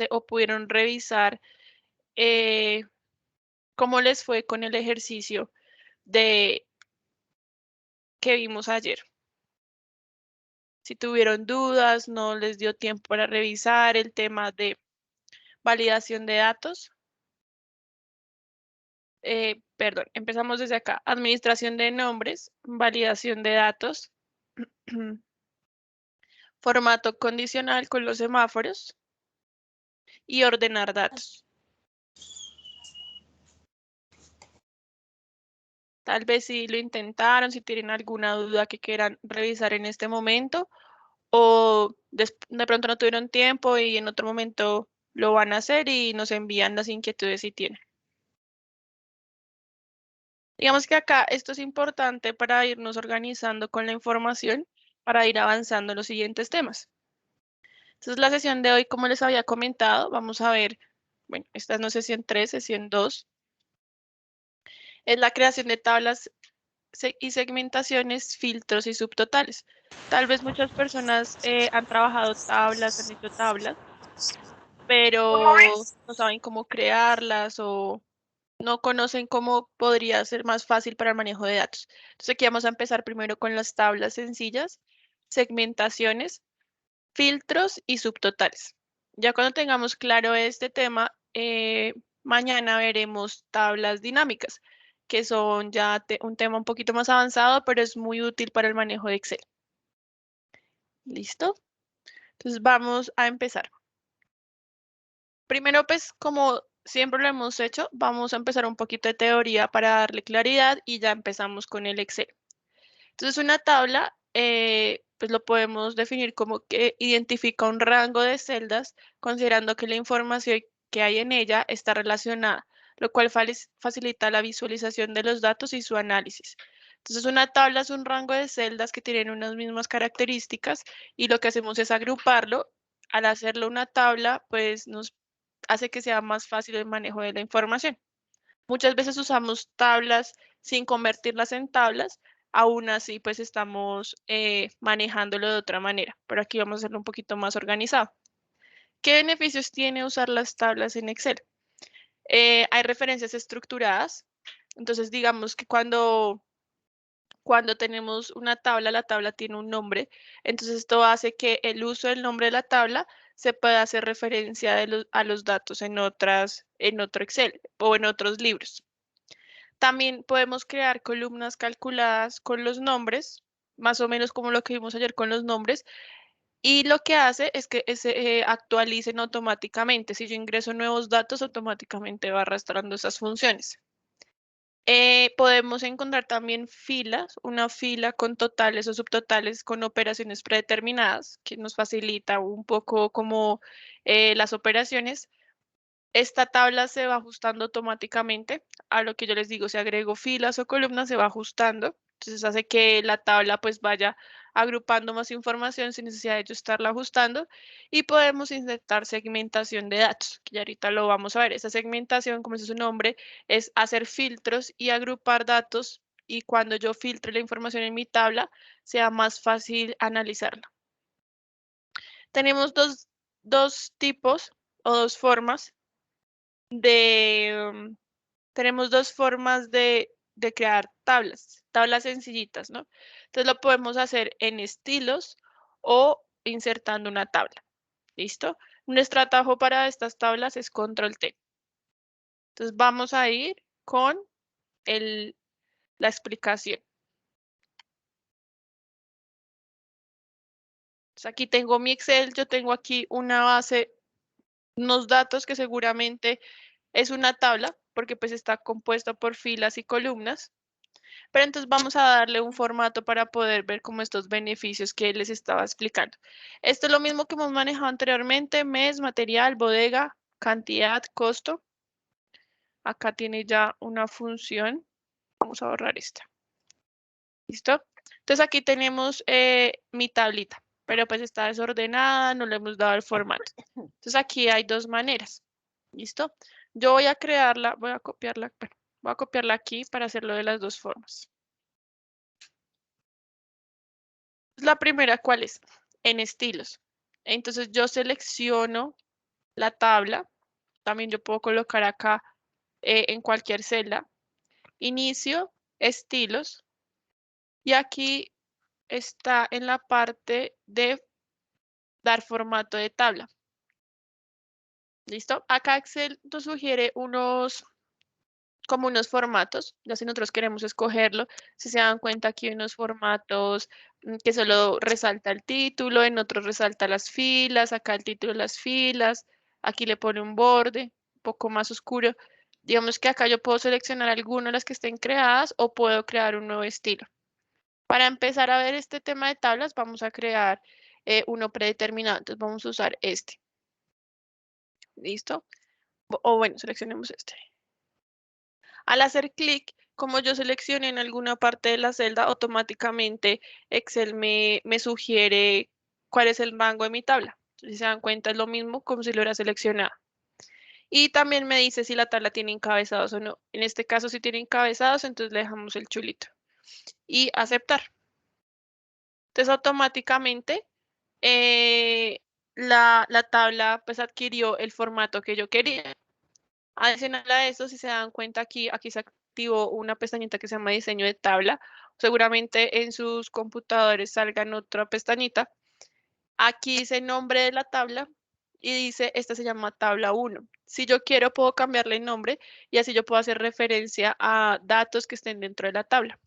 o pudieron revisar cómo les fue con el ejercicio que vimos ayer. Si tuvieron dudas, no les dio tiempo para revisar el tema de validación de datos. Perdón, empezamos desde acá. Administración de nombres, validación de datos, formato condicional con los semáforos y ordenar datos. Tal vez si lo intentaron, si tienen alguna duda que quieran revisar en este momento o de pronto no tuvieron tiempo y en otro momento lo van a hacer y nos envían las inquietudes si tienen. Digamos que acá esto es importante para irnos organizando con la información para ir avanzando en los siguientes temas. Entonces, la sesión de hoy, como les había comentado, vamos a ver, bueno, esta no es sesión 3, sesión 2, es la creación de tablas y segmentaciones, filtros y subtotales. Tal vez muchas personas han trabajado tablas, han hecho tablas, pero no saben cómo crearlas o no conocen cómo podría ser más fácil para el manejo de datos. Entonces aquí vamos a empezar primero con las tablas sencillas, segmentaciones, filtros y subtotales. Ya cuando tengamos claro este tema, mañana veremos tablas dinámicas, que son ya un tema un poquito más avanzado, pero es muy útil para el manejo de Excel. ¿Listo? Entonces vamos a empezar. Primero, pues como siempre lo hemos hecho, vamos a empezar un poquito de teoría para darle claridad y ya empezamos con el Excel. Entonces una tabla, pues lo podemos definir como que identifica un rango de celdas considerando que la información que hay en ella está relacionada, lo cual facilita la visualización de los datos y su análisis. Entonces una tabla es un rango de celdas que tienen unas mismas características y lo que hacemos es agruparlo. Al hacerlo una tabla, pues nos hace que sea más fácil el manejo de la información. Muchas veces usamos tablas sin convertirlas en tablas, aún así pues estamos manejándolo de otra manera, pero aquí vamos a hacerlo un poquito más organizado. ¿Qué beneficios tiene usar las tablas en Excel? Hay referencias estructuradas, entonces digamos que cuando tenemos una tabla, la tabla tiene un nombre, entonces esto hace que el uso del nombre de la tabla se pueda hacer referencia a los datos en otro Excel o en otros libros. También podemos crear columnas calculadas con los nombres, más o menos como lo que vimos ayer con los nombres, y lo que hace es que se actualicen automáticamente. Si yo ingreso nuevos datos, automáticamente va arrastrando esas funciones. Podemos encontrar también filas, una fila con totales o subtotales con operaciones predeterminadas, que nos facilita un poco como las operaciones. Esta tabla se va ajustando automáticamente a lo que yo les digo, si agrego filas o columnas se va ajustando. Entonces hace que la tabla pues vaya agrupando más información sin necesidad de yo estarla ajustando. Y podemos insertar segmentación de datos, que ya ahorita lo vamos a ver. Esa segmentación, como dice su nombre, es hacer filtros y agrupar datos. Y cuando yo filtre la información en mi tabla, sea más fácil analizarla. Tenemos dos tipos o dos formas tenemos dos formas de crear tablas sencillitas, ¿no? Entonces lo podemos hacer en estilos o insertando una tabla. ¿Listo? Nuestro atajo para estas tablas es control T. Entonces vamos a ir con la explicación. Entonces aquí tengo mi Excel, yo tengo aquí una base, unos datos que seguramente es una tabla, porque pues está compuesta por filas y columnas. Pero entonces vamos a darle un formato para poder ver como estos beneficios que les estaba explicando. Esto es lo mismo que hemos manejado anteriormente, mes, material, bodega, cantidad, costo. Acá tiene ya una función. Vamos a borrar esta. ¿Listo? Entonces aquí tenemos mi tablita, pero pues está desordenada, no le hemos dado el formato. Entonces aquí hay dos maneras. ¿Listo? Yo voy a crearla, voy a copiarla, bueno, voy a copiarla aquí para hacerlo de las dos formas. La primera, ¿cuál es? En estilos. Entonces yo selecciono la tabla. También yo puedo colocar acá en cualquier celda. Inicio, estilos. Y aquí está en la parte de dar formato de tabla. ¿Listo? Acá Excel nos sugiere como unos formatos, ya si nosotros queremos escogerlo, si se dan cuenta aquí hay unos formatos que solo resalta el título, en otros resalta las filas, acá el título de las filas, aquí le pone un borde un poco más oscuro. Digamos que acá yo puedo seleccionar alguna de las que estén creadas o puedo crear un nuevo estilo. Para empezar a ver este tema de tablas, vamos a crear uno predeterminado. Entonces vamos a usar este. ¿Listo? O bueno, seleccionemos este. Al hacer clic, como yo seleccioné en alguna parte de la celda, automáticamente Excel me sugiere cuál es el rango de mi tabla. Si se dan cuenta, es lo mismo como si lo hubiera seleccionado. Y también me dice si la tabla tiene encabezados o no. En este caso, si tiene encabezados, entonces le dejamos el chulito. Y aceptar. Entonces, automáticamente la tabla pues adquirió el formato que yo quería. Adicional a eso, si se dan cuenta aquí se activó una pestañita que se llama diseño de tabla. Seguramente en sus computadores salgan otra pestañita. Aquí dice nombre de la tabla y dice, esta se llama tabla 1. Si yo quiero, puedo cambiarle el nombre y así yo puedo hacer referencia a datos que estén dentro de la tabla.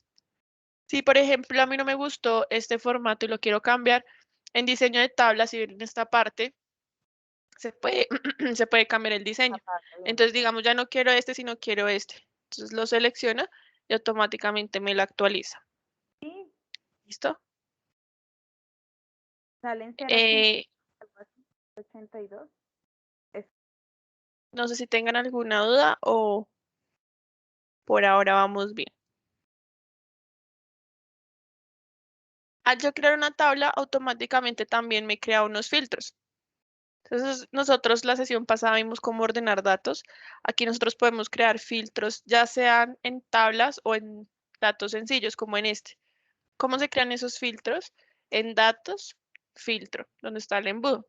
Si, por ejemplo, a mí no me gustó este formato y lo quiero cambiar, en diseño de tabla, si ven en esta parte, se puede, se puede cambiar el diseño. Entonces, digamos, ya no quiero este, sino quiero este. Entonces lo selecciona y automáticamente me lo actualiza. Sí, ¿Listo? salen 0.80, Eh, 82. no sé si tengan alguna duda o por ahora vamos bien. Al yo crear una tabla, automáticamente también me crea unos filtros. Entonces, nosotros la sesión pasada vimos cómo ordenar datos. Aquí nosotros podemos crear filtros, ya sean en tablas o en datos sencillos, como en este. ¿Cómo se crean esos filtros? En datos, filtro, donde está el embudo.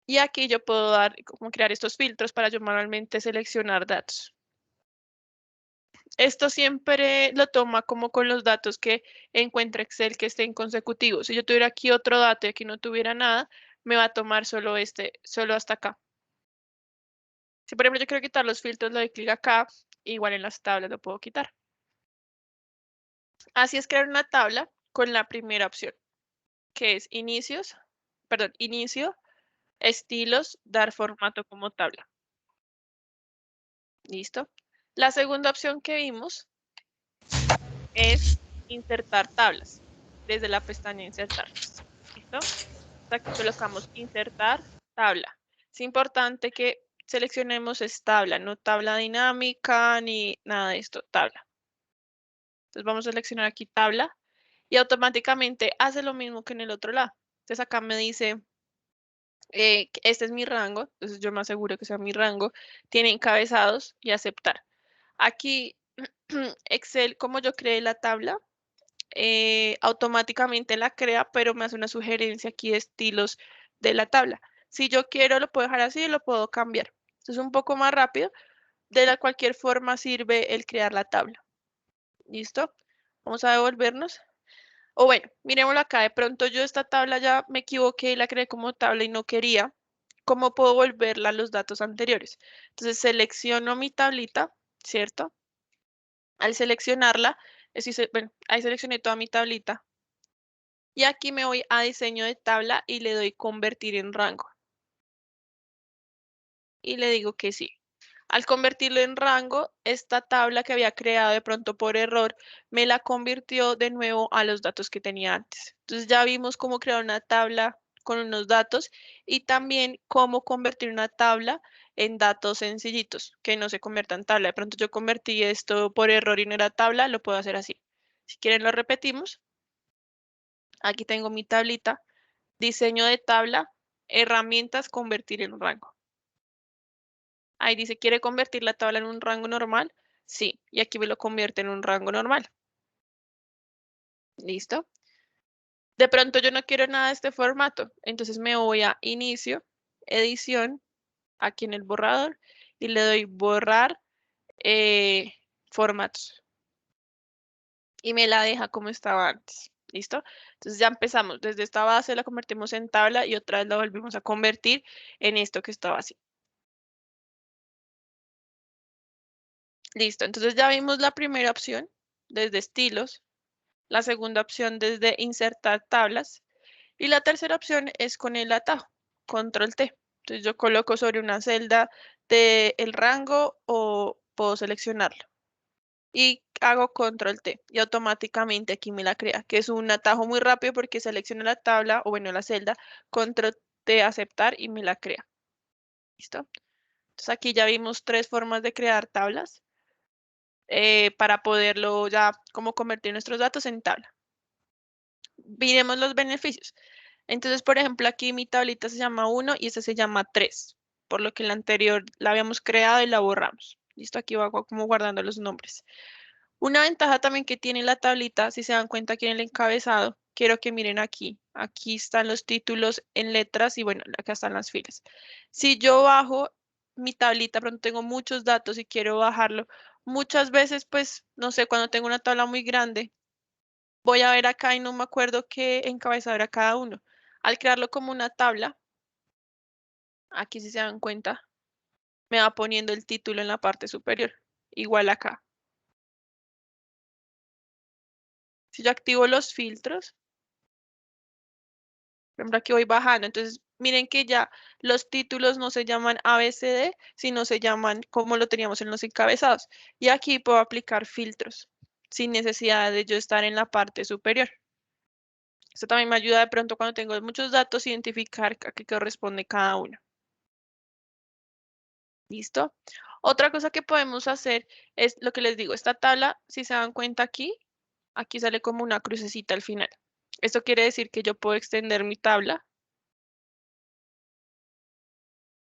Y aquí yo puedo dar, cómo crear estos filtros para yo manualmente seleccionar datos. Esto siempre lo toma como con los datos que encuentra Excel que estén consecutivos. Si yo tuviera aquí otro dato y aquí no tuviera nada, me va a tomar solo solo hasta acá. Si por ejemplo yo quiero quitar los filtros, le doy clic acá, igual en las tablas lo puedo quitar. Así es crear una tabla con la primera opción, que es inicio, estilos, dar formato como tabla. ¿Listo? La segunda opción que vimos es insertar tablas desde la pestaña insertar. ¿Listo? Aquí colocamos insertar tabla. Es importante que seleccionemos es tabla, no tabla dinámica ni nada de esto, tabla. Entonces vamos a seleccionar aquí tabla y automáticamente hace lo mismo que en el otro lado. Entonces acá me dice, que este es mi rango, entonces yo me aseguro que sea mi rango, tiene encabezados y aceptar. Aquí Excel, como yo creé la tabla, automáticamente la crea, pero me hace una sugerencia aquí de estilos de la tabla. Si yo quiero, lo puedo dejar así y lo puedo cambiar. Esto es un poco más rápido. Cualquier forma sirve el crear la tabla. ¿Listo? Vamos a devolvernos. O bueno, miremoslo acá. De pronto yo esta tabla ya me equivoqué y la creé como tabla y no quería. ¿Cómo puedo volverla a los datos anteriores? Entonces selecciono mi tablita, ¿cierto? Al seleccionarla, bueno, ahí seleccioné toda mi tablita. Y aquí me voy a diseño de tabla y le doy convertir en rango. Y le digo que sí. Al convertirlo en rango, esta tabla que había creado de pronto por error, me la convirtió de nuevo a los datos que tenía antes. Entonces ya vimos cómo crear una tabla con unos datos y también cómo convertir una tabla en datos sencillitos, que no se conviertan en tabla. De pronto yo convertí esto por error y no era tabla, lo puedo hacer así. Si quieren lo repetimos. Aquí tengo mi tablita. Diseño de tabla, herramientas, convertir en rango. Ahí dice, ¿quiere convertir la tabla en un rango normal? Sí, y aquí me lo convierte en un rango normal. ¿Listo? De pronto yo no quiero nada de este formato, entonces me voy a inicio, edición aquí en el borrador y le doy borrar formatos. Y me la deja como estaba antes. ¿Listo? Entonces ya empezamos. Desde esta base la convertimos en tabla y otra vez la volvimos a convertir en esto que estaba así. Listo. Entonces ya vimos la primera opción desde estilos. La segunda opción desde insertar tablas. Y la tercera opción es con el atajo, control T. Entonces yo coloco sobre una celda del rango o puedo seleccionarlo. Y hago control T y automáticamente aquí me la crea, que es un atajo muy rápido porque selecciono la tabla o bueno la celda, control T aceptar y me la crea. ¿Listo? Entonces aquí ya vimos tres formas de crear tablas para poderlo ya como convertir nuestros datos en tabla. Miremos los beneficios. Entonces, por ejemplo, aquí mi tablita se llama 1 y esta se llama 3, por lo que la anterior la habíamos creado y la borramos. Listo, aquí va como guardando los nombres. Una ventaja también que tiene la tablita, si se dan cuenta aquí en el encabezado, quiero que miren aquí. Aquí están los títulos en letras y bueno, acá están las filas. Si yo bajo mi tablita, pronto tengo muchos datos y quiero bajarlo, muchas veces, pues, no sé, cuando tengo una tabla muy grande, voy a ver acá y no me acuerdo qué encabezado era cada uno. Al crearlo como una tabla, aquí si se dan cuenta, me va poniendo el título en la parte superior, igual acá. Si yo activo los filtros, por ejemplo, aquí voy bajando, entonces miren que ya los títulos no se llaman ABCD, sino se llaman como lo teníamos en los encabezados. Y aquí puedo aplicar filtros sin necesidad de yo estar en la parte superior. Esto también me ayuda de pronto cuando tengo muchos datos, identificar a qué corresponde cada uno. ¿Listo? Otra cosa que podemos hacer es lo que les digo, esta tabla, si se dan cuenta aquí, aquí sale como una crucecita al final. Esto quiere decir que yo puedo extender mi tabla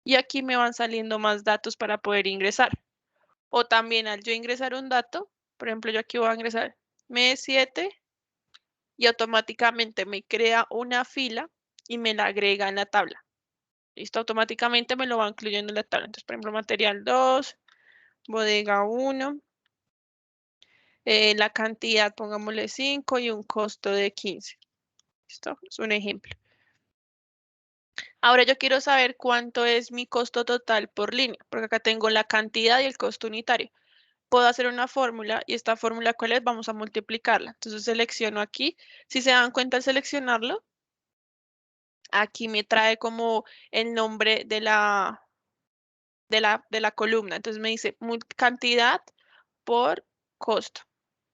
y aquí me van saliendo más datos para poder ingresar. O también al yo ingresar un dato, por ejemplo, yo aquí voy a ingresar mes 7 y automáticamente me crea una fila y me la agrega en la tabla. ¿Listo? Automáticamente me lo va incluyendo en la tabla. Entonces, por ejemplo, material 2, bodega 1. La cantidad, pongámosle 5 y un costo de 15. ¿Listo? Es un ejemplo. Ahora yo quiero saber cuánto es mi costo total por línea, porque acá tengo la cantidad y el costo unitario. Puedo hacer una fórmula y esta fórmula, ¿cuál es? Vamos a multiplicarla. Entonces selecciono aquí. Si se dan cuenta al seleccionarlo, aquí me trae como el nombre de la columna. Entonces me dice cantidad por costo.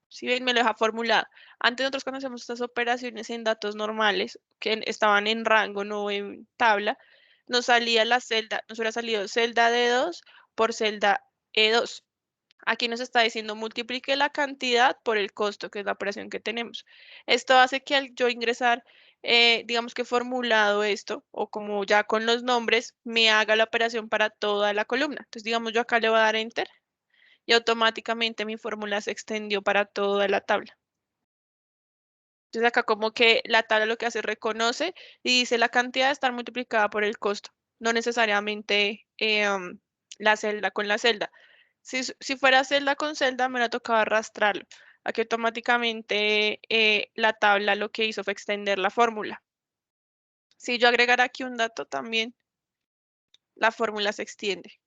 Si ven, me lo deja formulado. Antes nosotros cuando hacemos estas operaciones en datos normales, que estaban en rango, no en tabla, nos salía la celda, nos hubiera salido celda D2 por celda E2. Aquí nos está diciendo multiplique la cantidad por el costo, que es la operación que tenemos. Esto hace que al yo ingresar, digamos que formulado esto, o como ya con los nombres, me haga la operación para toda la columna. Entonces, digamos, yo acá le voy a dar Enter y automáticamente mi fórmula se extendió para toda la tabla. Entonces acá como que la tabla lo que hace reconoce y dice la cantidad de estar multiplicada por el costo, no necesariamente la celda con la celda. Si fuera celda con celda, me la tocaba arrastrarlo. Aquí automáticamente la tabla lo que hizo fue extender la fórmula. Si yo agregara aquí un dato también, la fórmula se extiende.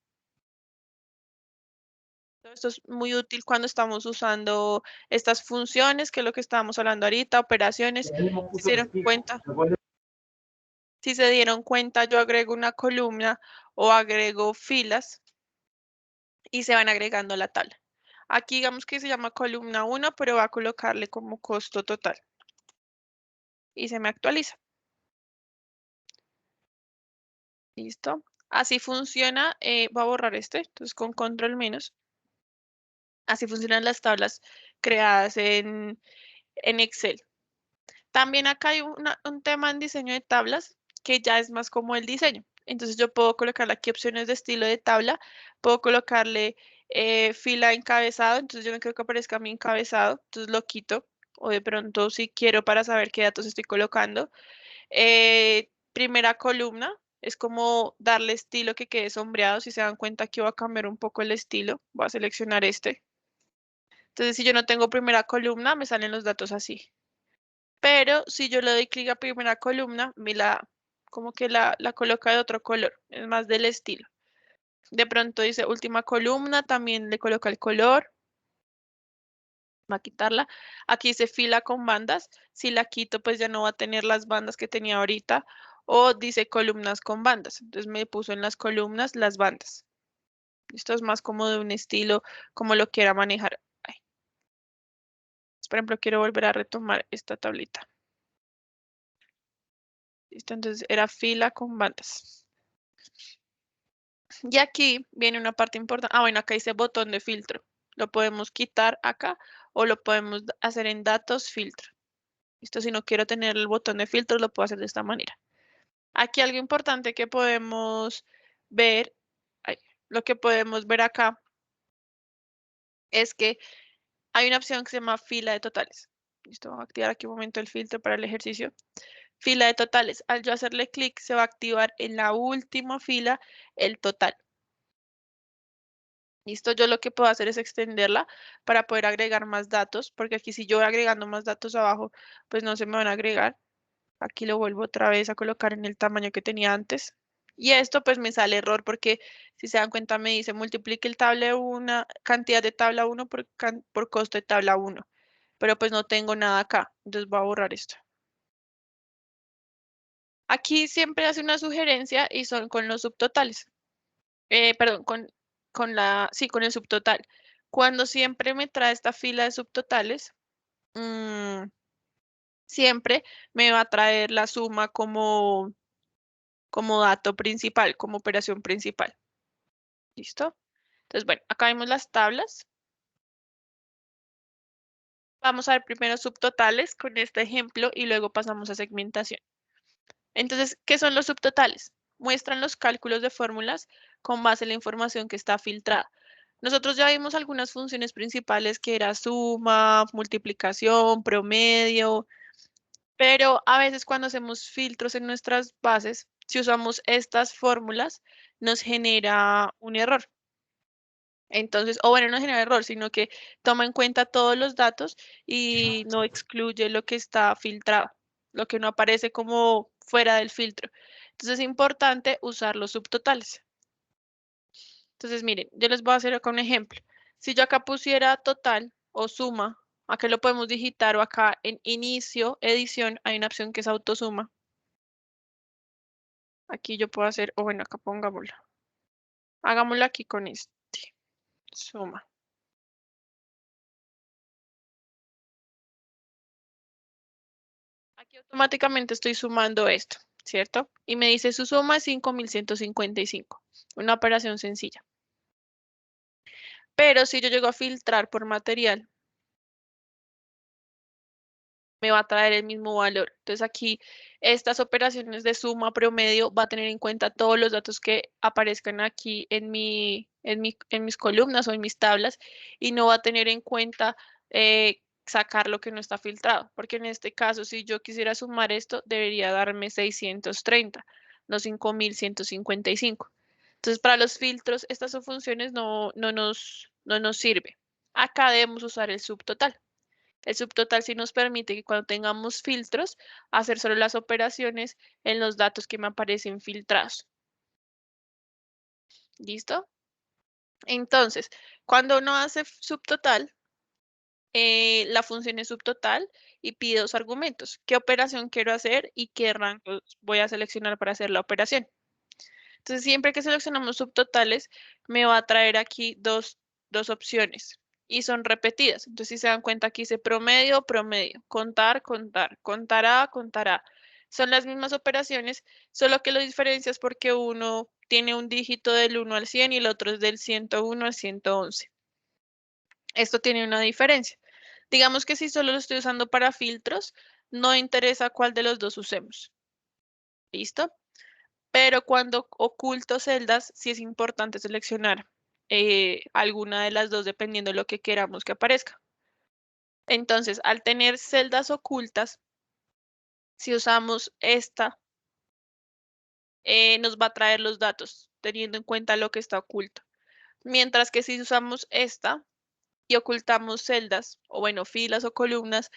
Esto es muy útil cuando estamos usando estas funciones, que es lo que estábamos hablando ahorita, operaciones. Si se dieron cuenta, yo agrego una columna o agrego filas y se van agregando a la tabla. Aquí digamos que se llama columna 1, pero va a colocarle como costo total. Y se me actualiza. ¿Listo? Así funciona. Voy a borrar este, entonces con control menos. Así funcionan las tablas creadas en Excel. También acá hay un tema en diseño de tablas que ya es más como el diseño. Entonces yo puedo colocarle aquí opciones de estilo de tabla, puedo colocarle fila encabezado, entonces yo no quiero que aparezca mi encabezado, entonces lo quito. O de pronto si quiero para saber qué datos estoy colocando. Primera columna, es como darle estilo que quede sombreado. Si se dan cuenta que voy a cambiar un poco el estilo, voy a seleccionar este. Entonces, si yo no tengo primera columna, me salen los datos así. Pero si yo le doy clic a primera columna, como que la coloca de otro color, es más del estilo. De pronto dice última columna, también le coloca el color. Va a quitarla. Aquí dice fila con bandas. Si la quito, pues ya no va a tener las bandas que tenía ahorita. O dice columnas con bandas. Entonces me puso en las columnas las bandas. Esto es más como de un estilo, como lo quiera manejar. Ay, por ejemplo, quiero volver a retomar esta tablita. Listo, entonces era fila con bandas. Y aquí viene una parte importante. Ah, bueno, acá dice botón de filtro. Lo podemos quitar acá o lo podemos hacer en datos filtro. Listo, si no quiero tener el botón de filtro, lo puedo hacer de esta manera. Aquí algo importante que podemos ver, ay, lo que podemos ver acá es que hay una opción que se llama fila de totales. Listo, voy a activar aquí un momento el filtro para el ejercicio. Fila de totales. Al yo hacerle clic, se va a activar en la última fila el total. Listo, yo lo que puedo hacer es extenderla para poder agregar más datos, porque aquí si yo voy agregando más datos abajo, pues no se me van a agregar. Aquí lo vuelvo otra vez a colocar en el tamaño que tenía antes. Y esto pues me sale error porque si se dan cuenta me dice multiplique el tabla 1, cantidad de tabla 1 por costo de tabla 1. Pero pues no tengo nada acá. Entonces voy a borrar esto. Aquí siempre hace una sugerencia y son con los subtotales. Perdón, sí, con el subtotal. Cuando siempre me trae esta fila de subtotales, mm, siempre me va a traer la suma como dato principal, como operación principal. ¿Listo? Entonces, bueno, acá vemos las tablas. Vamos a ver primero subtotales con este ejemplo y luego pasamos a segmentación. Entonces, ¿qué son los subtotales? Muestran los cálculos de fórmulas con base en la información que está filtrada. Nosotros ya vimos algunas funciones principales que era suma, multiplicación, promedio, pero a veces cuando hacemos filtros en nuestras bases, si usamos estas fórmulas, nos genera un error. Entonces, o bueno, no genera error, sino que toma en cuenta todos los datos y no excluye lo que está filtrado, lo que no aparece como fuera del filtro. Entonces es importante usar los subtotales. Entonces, miren, yo les voy a hacer acá un ejemplo. Si yo acá pusiera total o suma, acá lo podemos digitar o acá en inicio, edición, hay una opción que es autosuma. Aquí yo puedo hacer, o bueno, acá pongámoslo. Hagámoslo aquí con este, suma. Aquí automáticamente estoy sumando esto, ¿cierto? Y me dice su suma es 5.155, una operación sencilla. Pero si yo llego a filtrar por material, me va a traer el mismo valor. Entonces aquí estas operaciones de suma promedio va a tener en cuenta todos los datos que aparezcan aquí en mis columnas o en mis tablas y no va a tener en cuenta sacar lo que no está filtrado. Porque en este caso, si yo quisiera sumar esto, debería darme 630, no 5.155. Entonces, para los filtros, estas son funciones no nos sirve. Acá debemos usar el subtotal. El subtotal sí nos permite que cuando tengamos filtros, hacer solo las operaciones en los datos que me aparecen filtrados. ¿Listo? Entonces, cuando uno hace subtotal, la función es subtotal y pide dos argumentos. ¿Qué operación quiero hacer y qué rango voy a seleccionar para hacer la operación? Entonces, siempre que seleccionamos subtotales, me va a traer aquí dos opciones y son repetidas. Entonces, si se dan cuenta, aquí dice promedio, promedio, contar, contar, contará, contará. Son las mismas operaciones, solo que lo diferencia es porque uno tiene un dígito del 1 al 100 y el otro es del 101 al 111. Esto tiene una diferencia. Digamos que si solo lo estoy usando para filtros, no interesa cuál de los dos usemos. ¿Listo? Pero cuando oculto celdas, sí es importante seleccionar alguna de las dos dependiendo de lo que queramos que aparezca. Entonces, al tener celdas ocultas, si usamos esta nos va a traer los datos, teniendo en cuenta lo que está oculto. Mientras que si usamos esta y ocultamos celdas, o bueno, filas o columnas,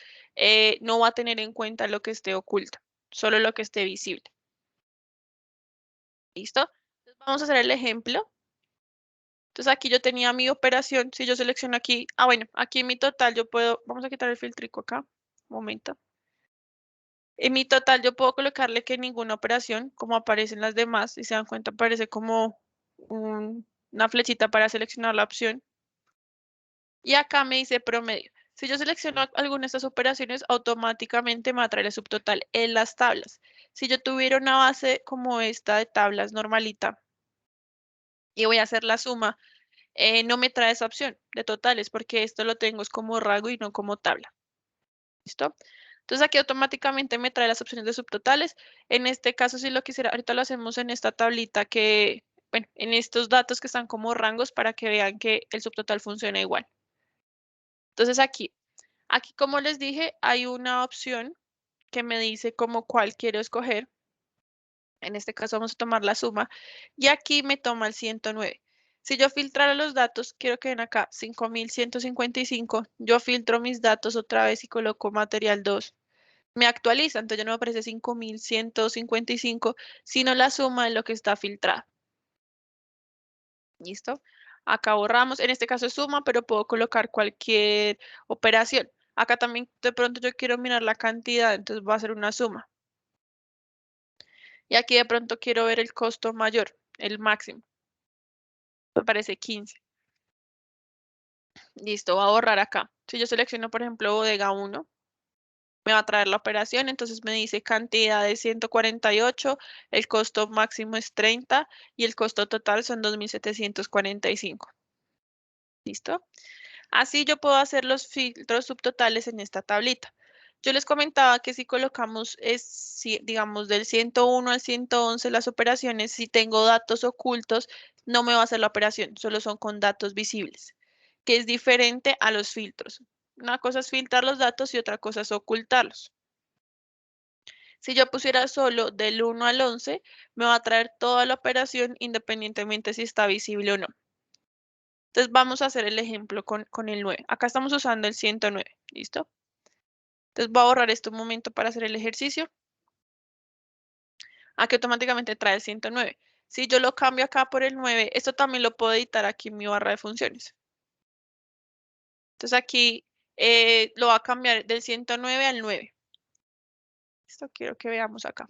no va a tener en cuenta lo que esté oculto, solo lo que esté visible. ¿Listo? Entonces vamos a hacer el ejemplo. Entonces aquí yo tenía mi operación, si yo selecciono aquí, bueno, aquí en mi total yo puedo, vamos a quitar el filtrico acá, un momento. En mi total yo puedo colocarle que ninguna operación, como aparecen las demás, si se dan cuenta aparece como una flechita para seleccionar la opción. Y acá me dice promedio. Si yo selecciono alguna de estas operaciones, automáticamente me va a traer el subtotal en las tablas. Si yo tuviera una base como esta de tablas normalita y voy a hacer la suma, no me trae esa opción de totales porque esto lo tengo es como rango y no como tabla. ¿Listo? Entonces aquí automáticamente me trae las opciones de subtotales. En este caso, si lo quisiera, ahorita lo hacemos en esta tablita que, bueno, en estos datos que están como rangos para que vean que el subtotal funciona igual. Entonces aquí como les dije, hay una opción que me dice como cuál quiero escoger. En este caso vamos a tomar la suma y aquí me toma el 109. Si yo filtrara los datos, quiero que ven acá 5155, yo filtro mis datos otra vez y coloco material 2. Me actualiza, entonces ya no me aparece 5155, sino la suma de lo que está filtrado. ¿Listo? Acá borramos, en este caso es suma, pero puedo colocar cualquier operación. Acá también de pronto yo quiero mirar la cantidad, entonces voy a hacer una suma. Y aquí de pronto quiero ver el costo mayor, el máximo. Me parece 15. Listo, voy a borrar acá. Si yo selecciono, por ejemplo, bodega 1, me va a traer la operación, entonces me dice cantidad de 148, el costo máximo es 30 y el costo total son 2.745. ¿Listo? Así yo puedo hacer los filtros subtotales en esta tablita. Yo les comentaba que si colocamos, digamos, del 101 al 111 las operaciones, si tengo datos ocultos, no me va a hacer la operación, solo son con datos visibles, que es diferente a los filtros. Una cosa es filtrar los datos y otra cosa es ocultarlos. Si yo pusiera solo del 1 al 11, me va a traer toda la operación independientemente si está visible o no. Entonces vamos a hacer el ejemplo con el 9. Acá estamos usando el 109, ¿listo? Entonces voy a borrar este un momento para hacer el ejercicio. Aquí automáticamente trae el 109. Si yo lo cambio acá por el 9, esto también lo puedo editar aquí en mi barra de funciones. Entonces aquí lo va a cambiar del 109 al 9. Esto quiero que veamos acá.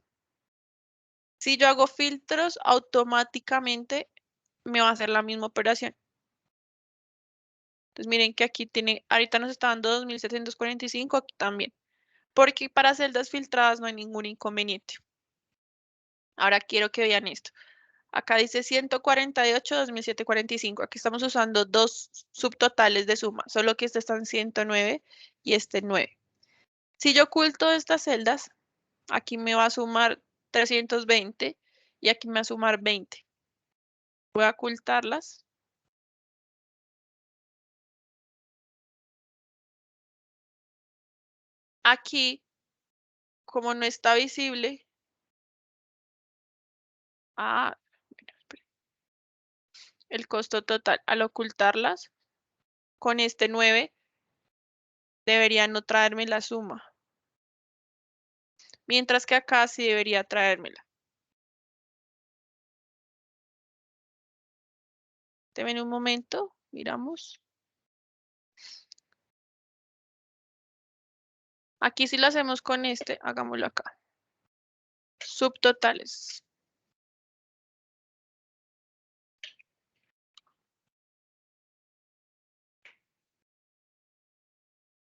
Si yo hago filtros, automáticamente me va a hacer la misma operación. Entonces miren que aquí tiene, ahorita nos está dando 2.745, aquí también. Porque para celdas filtradas no hay ningún inconveniente. Ahora quiero que vean esto. Acá dice 148, 2.745. Aquí estamos usando dos subtotales de suma, solo que este está en 109 y este 9. Si yo oculto estas celdas, aquí me va a sumar 320 y aquí me va a sumar 20. Voy a ocultarlas. Aquí, como no está visible, bueno, espere, el costo total al ocultarlas con este 9 debería no traerme la suma. Mientras que acá sí debería traérmela. Deme un momento, miramos. Aquí si lo hacemos con este, hagámoslo acá. Subtotales.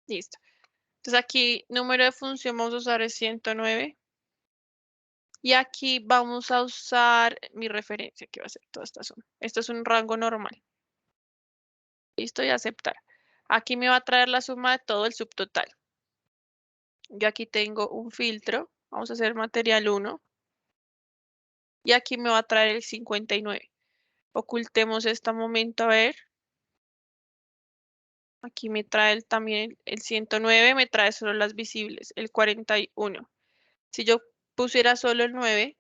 Listo. Entonces aquí número de función vamos a usar es 109. Y aquí vamos a usar mi referencia, que va a ser toda esta zona. Esto es un rango normal. Listo, y aceptar. Aquí me va a traer la suma de todo el subtotal. Yo aquí tengo un filtro. Vamos a hacer material 1. Y aquí me va a traer el 59. Ocultemos este momento a ver. Aquí me trae también el 109, me trae solo las visibles, el 41. Si yo pusiera solo el 9,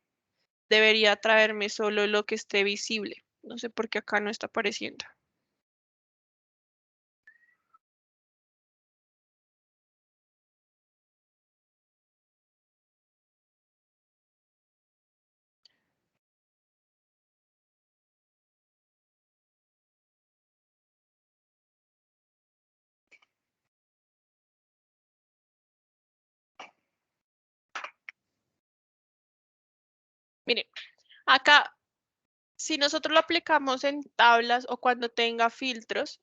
debería traerme solo lo que esté visible. No sé por qué acá no está apareciendo. Miren, acá, si nosotros lo aplicamos en tablas o cuando tenga filtros,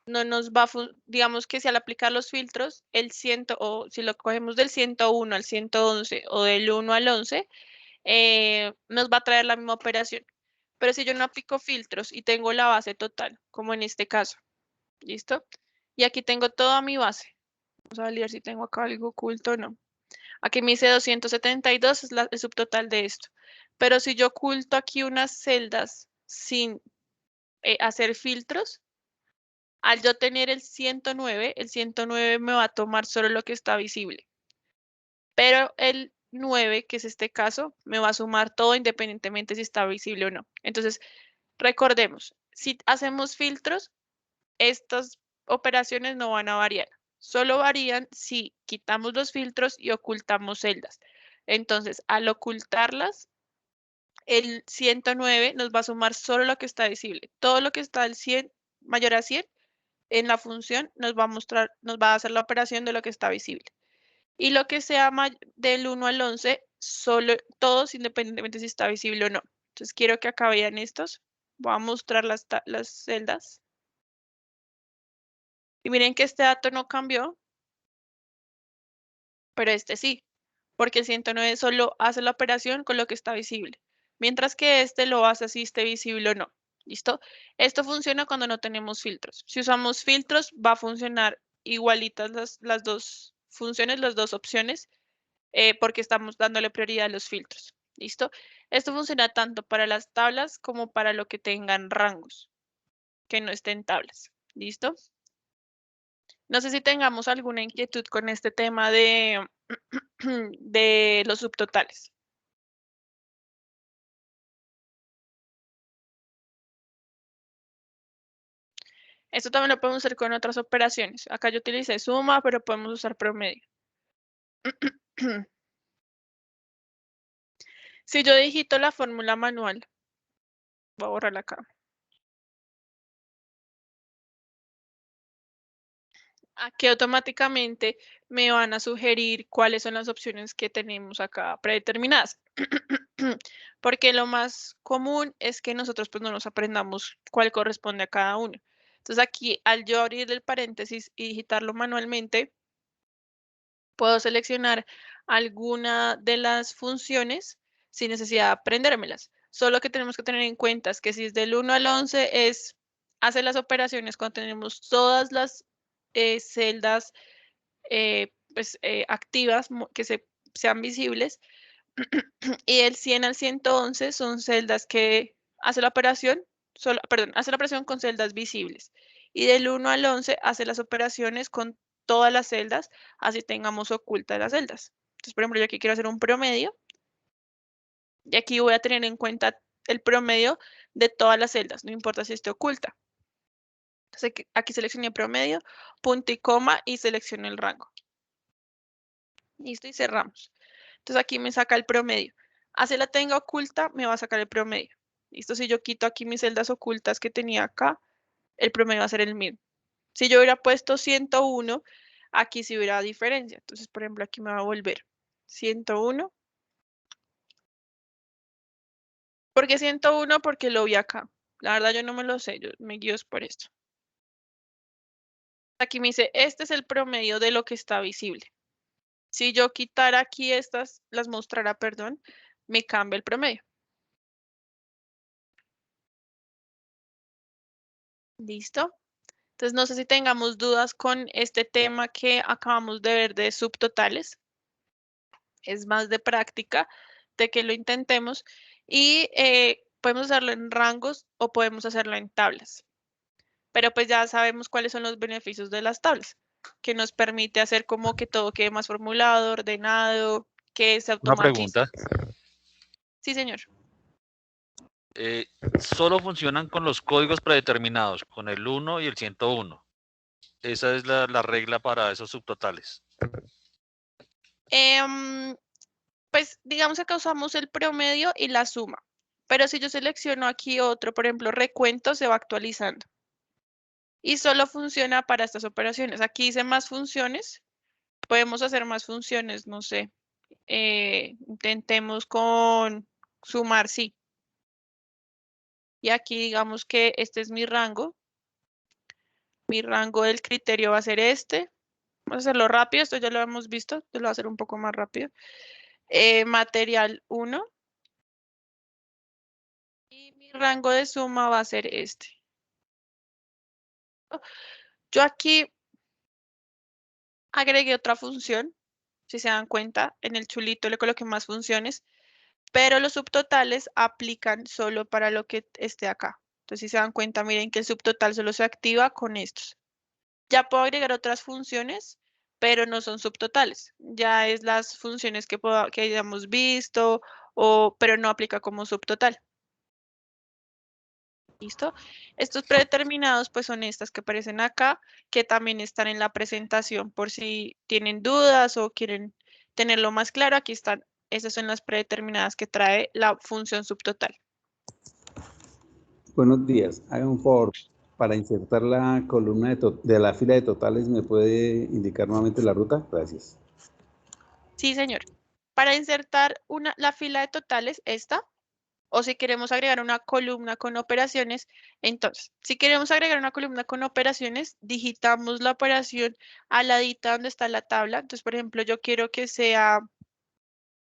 no nos va a, digamos que si al aplicar los filtros, el 100, o si lo cogemos del 101 al 111 o del 1 al 11, nos va a traer la misma operación. Pero si yo no aplico filtros y tengo la base total, como en este caso, ¿listo? Y aquí tengo toda mi base. Vamos a ver si tengo acá algo oculto o no. Aquí me dice 272 es el subtotal de esto. Pero si yo oculto aquí unas celdas sin hacer filtros, al yo tener el 109 me va a tomar solo lo que está visible. Pero el 9, que es este caso, me va a sumar todo independientemente si está visible o no. Entonces, recordemos, si hacemos filtros, estas operaciones no van a variar. Solo varían si quitamos los filtros y ocultamos celdas. Entonces, al ocultarlas, el 109 nos va a sumar solo lo que está visible. Todo lo que está del 100 mayor a 100 en la función nos va a mostrar, nos va a hacer la operación de lo que está visible. Y lo que sea del 1 al 11, solo, todos independientemente si está visible o no. Entonces quiero que acá vean estos. Voy a mostrar las celdas. Y miren que este dato no cambió, pero este sí, porque el 109 solo hace la operación con lo que está visible, mientras que este lo hace si esté visible o no. ¿Listo? Esto funciona cuando no tenemos filtros. Si usamos filtros, va a funcionar igualitas las dos funciones, las dos opciones, porque estamos dándole prioridad a los filtros. ¿Listo? Esto funciona tanto para las tablas como para lo que tengan rangos, que no estén tablas. ¿Listo? No sé si tengamos alguna inquietud con este tema de, de los subtotales. Esto también lo podemos hacer con otras operaciones. Acá yo utilicé suma, pero podemos usar promedio. Si yo digito la fórmula manual, voy a borrarla acá. Aquí automáticamente me van a sugerir cuáles son las opciones que tenemos acá predeterminadas. Porque lo más común es que nosotros pues no nos aprendamos cuál corresponde a cada uno. Entonces aquí al yo abrir el paréntesis y digitarlo manualmente, puedo seleccionar alguna de las funciones sin necesidad de aprendérmelas. Solo que tenemos que tener en cuenta es que si es del 1 al 11 hace las operaciones cuando tenemos todas las celdas activas que sean visibles y del 100 al 111 son celdas que hace la operación, hace la operación con celdas visibles. Y del 1 al 11 hace las operaciones con todas las celdas, así tengamos ocultas las celdas. Entonces, por ejemplo, yo aquí quiero hacer un promedio y aquí voy a tener en cuenta el promedio de todas las celdas, no importa si esté oculta. Entonces, aquí seleccioné promedio, punto y coma y selecciono el rango. Listo, y cerramos. Entonces aquí me saca el promedio. Así la tenga oculta, me va a sacar el promedio. Listo, si yo quito aquí mis celdas ocultas que tenía acá, el promedio va a ser el mismo. Si yo hubiera puesto 101, aquí sí hubiera diferencia. Entonces, por ejemplo, aquí me va a volver 101. ¿Por qué 101? Porque lo vi acá. La verdad yo no me lo sé, yo me guío por esto. Aquí me dice, este es el promedio de lo que está visible. Si yo quitara aquí estas, las mostrara, perdón, me cambia el promedio. ¿Listo? Entonces, no sé si tengamos dudas con este tema que acabamos de ver de subtotales. Es más de práctica, de que lo intentemos. Y podemos hacerlo en rangos o podemos hacerlo en tablas. Pero pues ya sabemos cuáles son los beneficios de las tablas, que nos permite hacer como que todo quede más formulado, ordenado, que se Una automatice. pregunta. Sí, señor. Solo funcionan con los códigos predeterminados, con el 1 y el 101. Esa es la regla para esos subtotales. Pues digamos que usamos el promedio y la suma. Pero si yo selecciono aquí otro, por ejemplo, recuento, se va actualizando. Y solo funciona para estas operaciones. Aquí dice más funciones. Podemos hacer más funciones, no sé. Intentemos con sumar, sí. Y aquí digamos que este es mi rango. Mi rango del criterio va a ser este. Vamos a hacerlo rápido, esto ya lo hemos visto. Yo lo voy a hacer un poco más rápido. Material 1. Y mi rango de suma va a ser este. Yo aquí agregué otra función. Si se dan cuenta, en el chulito le coloqué más funciones. Pero los subtotales aplican solo para lo que esté acá. Entonces, si se dan cuenta, miren que el subtotal solo se activa con estos. Ya puedo agregar otras funciones, pero no son subtotales. Ya es las funciones que hayamos visto, pero no aplica como subtotal. ¿Listo? Estos predeterminados, pues son estas que aparecen acá, que también están en la presentación por si tienen dudas o quieren tenerlo más claro. Aquí están. Esas son las predeterminadas que trae la función subtotal. Buenos días. Haga un favor. Para insertar la columna de la fila de totales, ¿me puede indicar nuevamente la ruta? Gracias. Sí, señor. Para insertar la fila de totales, esta, o si queremos agregar una columna con operaciones, entonces, si queremos agregar una columna con operaciones, digitamos la operación al ladito donde está la tabla. Entonces, por ejemplo, yo quiero que sea,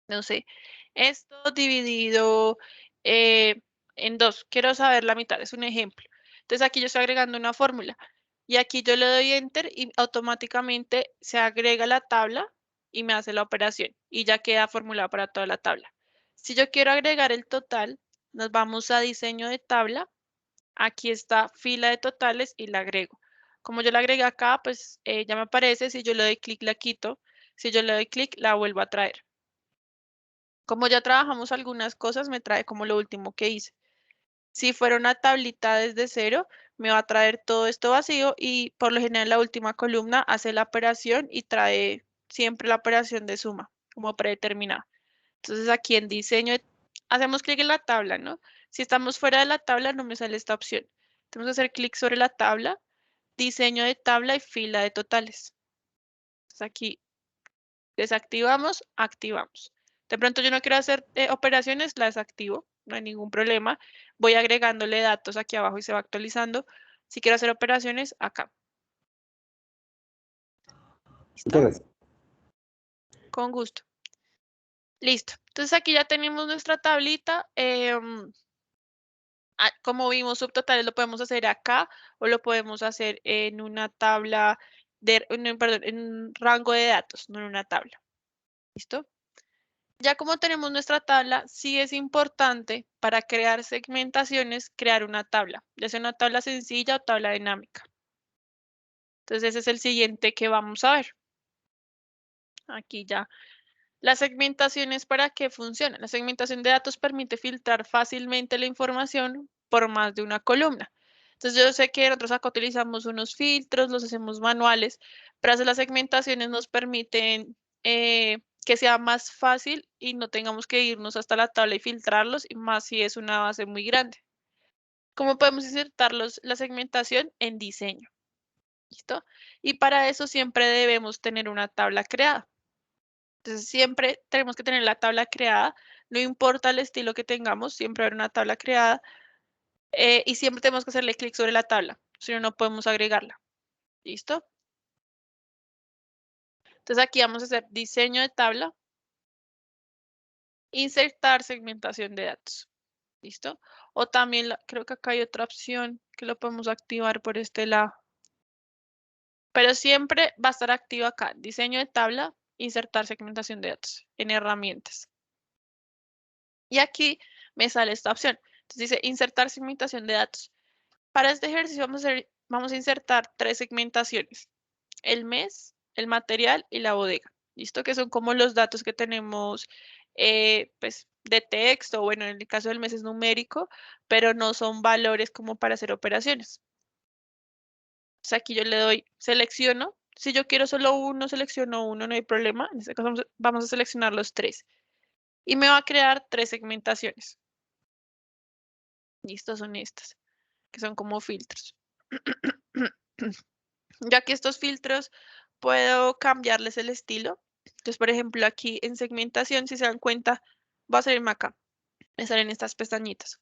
no sé, esto dividido en 2. Quiero saber la mitad, es un ejemplo. Entonces, aquí yo estoy agregando una fórmula. Y aquí yo le doy Enter y automáticamente se agrega la tabla y me hace la operación. Y ya queda formulada para toda la tabla. Si yo quiero agregar el total, nos vamos a diseño de tabla. Aquí está fila de totales y la agrego. Como yo la agregué acá, pues ya me aparece. Si yo le doy clic, la quito. Si yo le doy clic, la vuelvo a traer. Como ya trabajamos algunas cosas, me trae como lo último que hice. Si fuera una tablita desde cero, me va a traer todo esto vacío y por lo general la última columna hace la operación y trae siempre la operación de suma como predeterminada. Entonces aquí en diseño, hacemos clic en la tabla, ¿no? Si estamos fuera de la tabla no me sale esta opción. Tenemos que hacer clic sobre la tabla, diseño de tabla y fila de totales. Entonces aquí desactivamos, activamos. De pronto yo no quiero hacer operaciones, las activo, no hay ningún problema. Voy agregándole datos aquí abajo y se va actualizando. Si quiero hacer operaciones, acá. Muchas gracias. Con gusto. Listo. Entonces aquí ya tenemos nuestra tablita. Como vimos, subtotales lo podemos hacer acá o lo podemos hacer en una tabla perdón, en un rango de datos, no en una tabla. ¿Listo? Ya como tenemos nuestra tabla, sí es importante para crear segmentaciones, crear una tabla, ya sea una tabla sencilla o tabla dinámica. Entonces ese es el siguiente que vamos a ver. Aquí ya. La segmentación es para qué funciona. La segmentación de datos permite filtrar fácilmente la información por más de una columna. Entonces yo sé que nosotros acá utilizamos unos filtros, los hacemos manuales, pero hacer las segmentaciones nos permiten que sea más fácil y no tengamos que irnos hasta la tabla y filtrarlos, y más si es una base muy grande. ¿Cómo podemos insertar la segmentación en diseño? ¿Listo? Y para eso siempre debemos tener una tabla creada. Entonces siempre tenemos que tener la tabla creada, no importa el estilo que tengamos, siempre haber una tabla creada y siempre tenemos que hacerle clic sobre la tabla, si no, no podemos agregarla. ¿Listo? Entonces aquí vamos a hacer diseño de tabla, insertar segmentación de datos. ¿Listo? O también creo que acá hay otra opción que lo podemos activar por este lado. Pero siempre va a estar activo acá, diseño de tabla, insertar segmentación de datos en herramientas. Y aquí me sale esta opción. Entonces dice insertar segmentación de datos. Para este ejercicio vamos a insertar 3 segmentaciones. El mes, el material y la bodega. ¿Listo? Que son como los datos que tenemos pues de texto, bueno, en el caso del mes es numérico, pero no son valores como para hacer operaciones. Entonces aquí yo le doy, selecciono. Si yo quiero solo uno, selecciono uno, no hay problema. En este caso vamos a seleccionar los 3. Y me va a crear 3 segmentaciones. Y estas son estas, que son como filtros. Ya que estos filtros puedo cambiarles el estilo. Entonces, por ejemplo, aquí en segmentación, si se dan cuenta, va a salirme acá. Me salen estas pestañitas.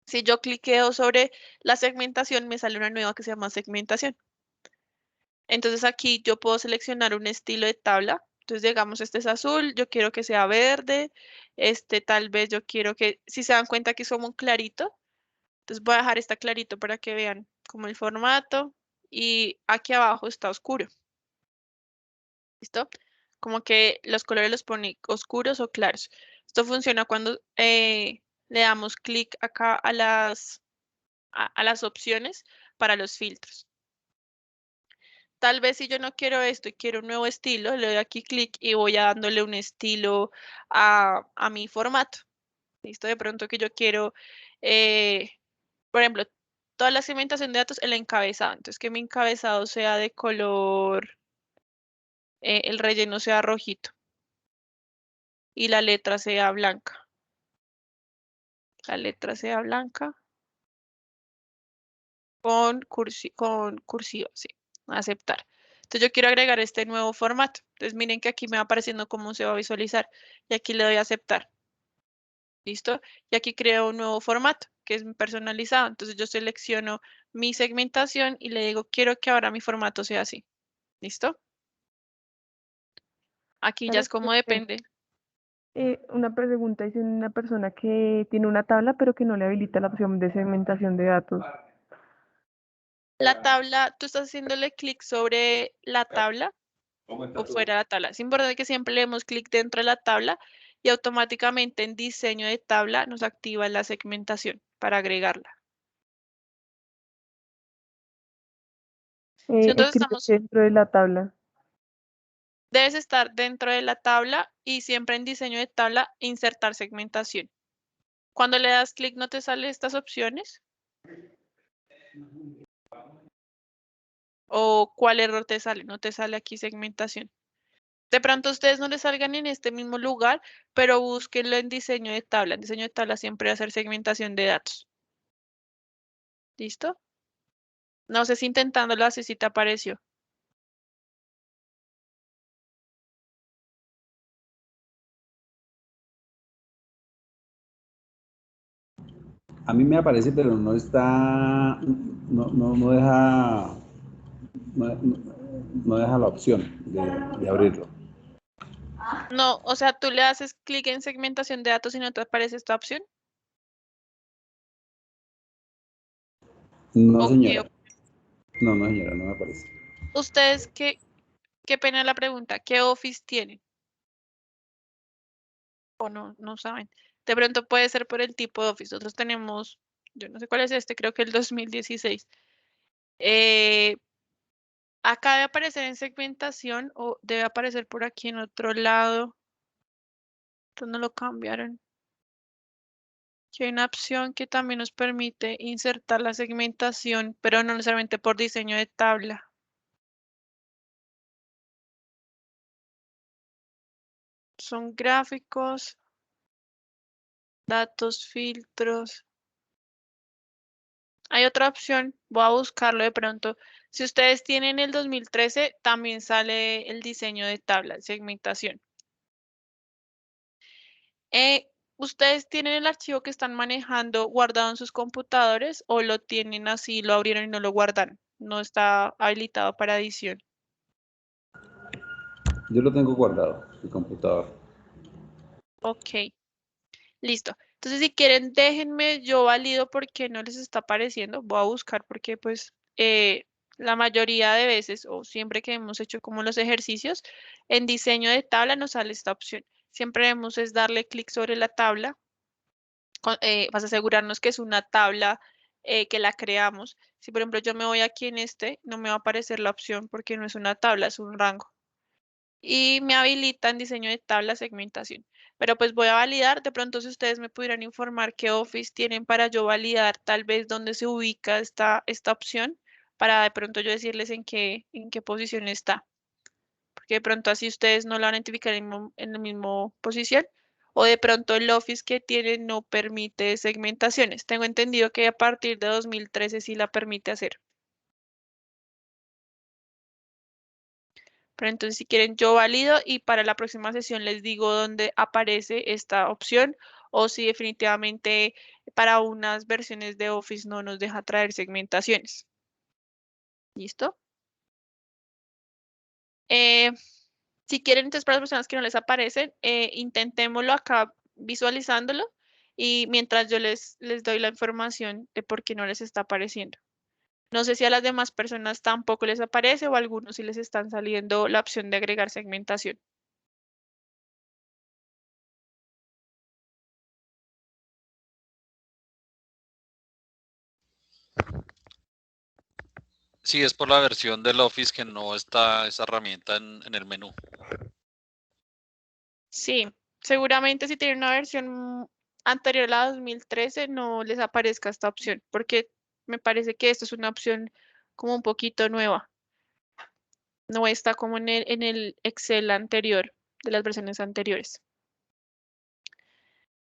Si yo cliqueo sobre la segmentación, me sale una nueva que se llama segmentación. Entonces aquí yo puedo seleccionar un estilo de tabla. Entonces, digamos, este es azul, yo quiero que sea verde. Este tal vez yo quiero que, si se dan cuenta que es como un clarito, entonces voy a dejar esta clarito para que vean como el formato. Y aquí abajo está oscuro. ¿Listo? Como que los colores los pone oscuros o claros. Esto funciona cuando le damos clic acá a las opciones para los filtros. Tal vez si yo no quiero esto y quiero un nuevo estilo, le doy aquí clic y voy dándole un estilo a mi formato. ¿Listo? De pronto que yo quiero, por ejemplo, toda la segmentación de datos, el encabezado. Entonces, que mi encabezado sea de color, el relleno sea rojito y la letra sea blanca. La letra sea blanca con cursiva, sí, aceptar. Entonces yo quiero agregar este nuevo formato. Entonces miren que aquí me va apareciendo cómo se va a visualizar. Y aquí le doy a aceptar. ¿Listo? Y aquí creo un nuevo formato, que es personalizado. Entonces yo selecciono mi segmentación y le digo, quiero que ahora mi formato sea así. ¿Listo? Aquí ya es como depende. Una pregunta, dice una persona que tiene una tabla pero que no le habilita la opción de segmentación de datos. La tabla, tú estás haciéndole clic sobre la tabla o fuera de la tabla. Es importante que siempre le demos clic dentro de la tabla y automáticamente en diseño de tabla nos activa la segmentación para agregarla. Si nosotros Escribe estamos, dentro de la tabla. debes estar dentro de la tabla y siempre en diseño de tabla insertar segmentación. Cuando le das clic, ¿no te salen estas opciones? ¿O cuál error te sale? No te sale aquí segmentación. De pronto a ustedes no les salgan en este mismo lugar, pero búsquenlo en diseño de tabla. En diseño de tabla siempre va a hacer segmentación de datos. ¿Listo? No sé si intentándolo así si te apareció. A mí me aparece, pero no está, no deja, no deja la opción de abrirlo. No, o sea, tú le haces clic en segmentación de datos y no te aparece esta opción. No, Ok, señora. No, señora, no me aparece. ustedes, qué pena la pregunta, ¿qué Office tienen? O no saben. De pronto puede ser por el tipo de Office. Nosotros tenemos, yo no sé cuál es este, creo que el 2016. Eh, Acá debe aparecer en segmentación o debe aparecer por aquí en otro lado. Entonces no lo cambiaron. Aquí hay una opción que también nos permite insertar la segmentación, pero no necesariamente por diseño de tabla. Son gráficos, datos, filtros. Hay otra opción, voy a buscarlo de pronto. Si ustedes tienen el 2013, también sale el diseño de tabla, segmentación. ¿Ustedes tienen el archivo que están manejando guardado en sus computadores o lo tienen así, lo abrieron y no lo guardan? No está habilitado para edición. Yo lo tengo guardado, mi computador. Ok, listo. Entonces, si quieren, déjenme, yo valido porque no les está apareciendo. Voy a buscar porque, pues, la mayoría de veces o siempre que hemos hecho como los ejercicios, en diseño de tabla nos sale esta opción. Siempre debemos es darle clic sobre la tabla. Vas a asegurarnos que es una tabla que la creamos. Si, por ejemplo, yo me voy aquí en este, no me va a aparecer la opción porque no es una tabla, es un rango. Y me habilita en diseño de tabla segmentación. Pero pues voy a validar, de pronto si ustedes me pudieran informar qué Office tienen para yo validar tal vez dónde se ubica esta opción, para de pronto yo decirles en qué posición está. Porque de pronto así ustedes no la van a identificar en la misma posición. O de pronto el Office que tienen no permite segmentaciones. Tengo entendido que a partir de 2013 sí la permite hacer. Pero entonces si quieren yo valido y para la próxima sesión les digo dónde aparece esta opción o si definitivamente para unas versiones de Office no nos deja traer segmentaciones. ¿Listo? Si quieren, entonces para las personas que no les aparecen, intentémoslo acá visualizándolo y mientras yo les doy la información de por qué no les está apareciendo. No sé si a las demás personas tampoco les aparece o a algunos sí les están saliendo la opción de agregar segmentación. Sí, es por la versión del Office que no está esa herramienta en el menú. Sí, seguramente si tienen una versión anterior a la 2013 no les aparezca esta opción, porque me parece que esta es una opción como un poquito nueva. No está como en el Excel anterior, de las versiones anteriores.